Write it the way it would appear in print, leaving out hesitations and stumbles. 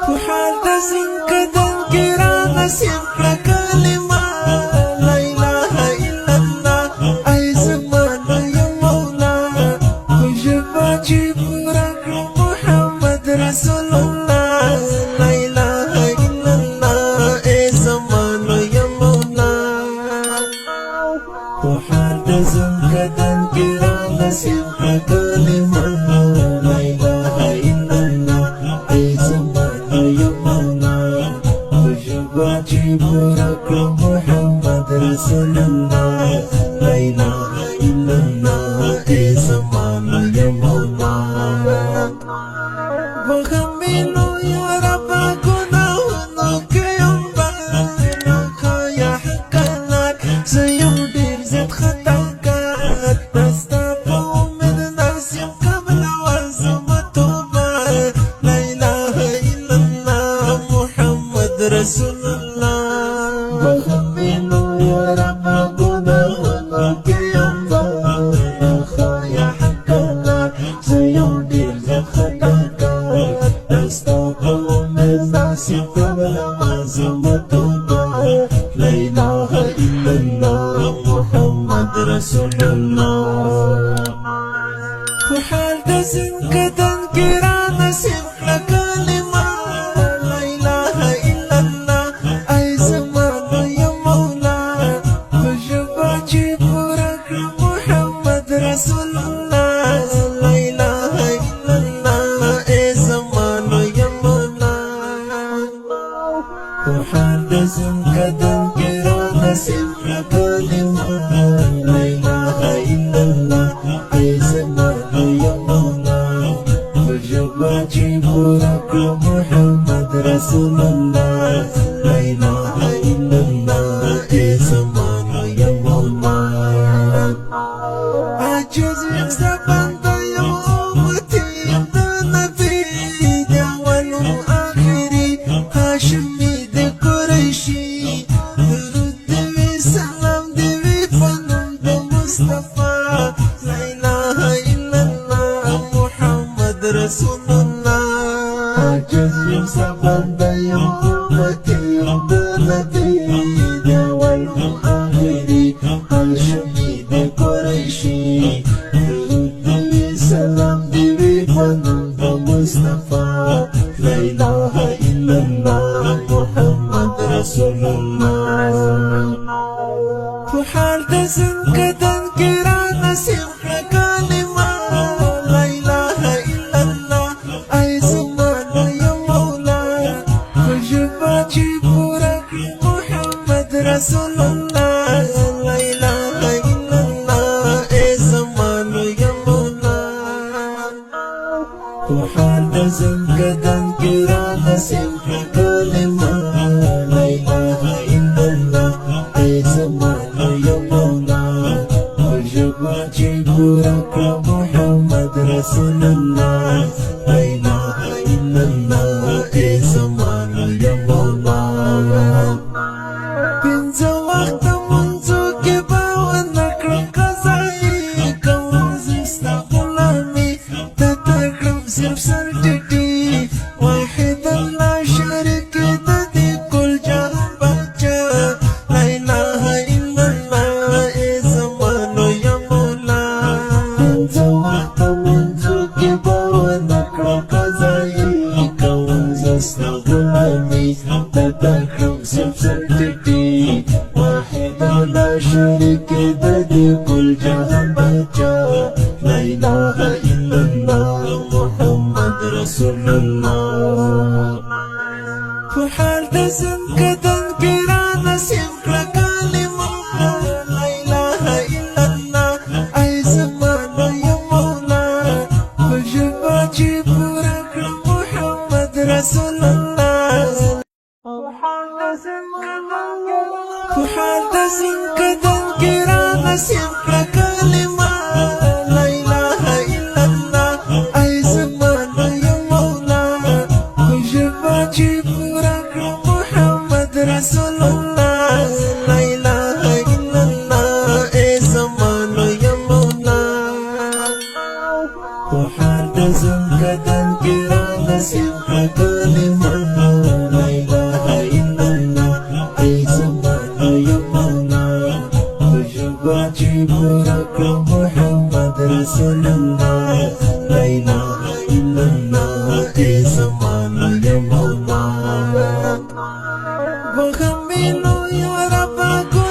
محدث كذا siempre kalima la ilaha illallah ay zaman ya maula kujabaji purak Muhammad Rasulullah la ilaha illallah ay zaman ya maula محدث كذا siempre kalima la ilaha illallah ay zaman ya maula وجبرك محمد رسول الله لا إله إلا الله زمان يا مولانا وخمينو يا رب كناهنك يوم بارك يا حكالك سيودير زد خطاك تستفو من الناس قبل وزمتوبا لا إله إلا الله محمد رسول الله وخمينو يا رب كناهنك يوم بارك يا حكالك سيودير زد خطاك تستفو من الناس قبل وزمتوبا لا إله إلا الله محمد رسول الله محدث كذا كرانا سمح كلمة لا إله إلا الله أي زمان يا مولا وجباجي برك محمد رسول الله لا إله إلا الله أي زمان يا مولا محدث كذا كرانا سمح كلمة لا إله إلا الله أي زمان يا مولا وجباجي برك محمد رسول الله لا إله إلا الله أي زمان يا مولا عجز يستبان يا أمتي النبي أول وآخري هاشمي ذي قريشي درود وسلام ذي فنون مصطفى لا إله إلا الله محمد رسول الله عجز يستبان يا أمتي النبي أول وآخري هاشمي ذي قريشي درود وسلام ذي فنون مصطفى لا إله إلا الله محمد رسول الله محدث كذا كرانا سمح كلمة لا إله إلا الله أي زمان يا مولا وجباجي برك محمد رسول الله لا إله إلا الله أي زمان يا مولا محدث كذا كرانا سمح كلمة لا إله إلا الله أي زمان يا مولا وجباجي برك محمد رسول الله لا إله إلا الله أي زمان يا مولا بنت وقت منذ كبا ونكرك زيك وزستقلامي تتكرم سرسر جدي واحدا لا شريك تدي كل جهبجة لا إله إلا الله أي زمان يا مولا بنت وقت منذ كبا ونكرك زيك وزستقلامي تتكرم سرسر جدي واحدا لا شريك تدي كل جهبجة لا إله إلا الله محمد رسول الله محدث كذا كرانا سمح كلمة لا إله إلا الله أي زمان يا مولا وجباجي برك محمد رسول الله محدث كذا كرانا سمح كلمة لا إله إلا الله أي زمان يا مولا وجباجي برك محمد رسول الله لا إله إلا الله أي زمان يا مولا محدث dan kira nasibka kalimah La ilaha illallah ay zamana ya maula Kujubaci buraka Muhammad Rasulullah La ilaha illallah ay zamana ya maula Bahamilo ya Rabbaku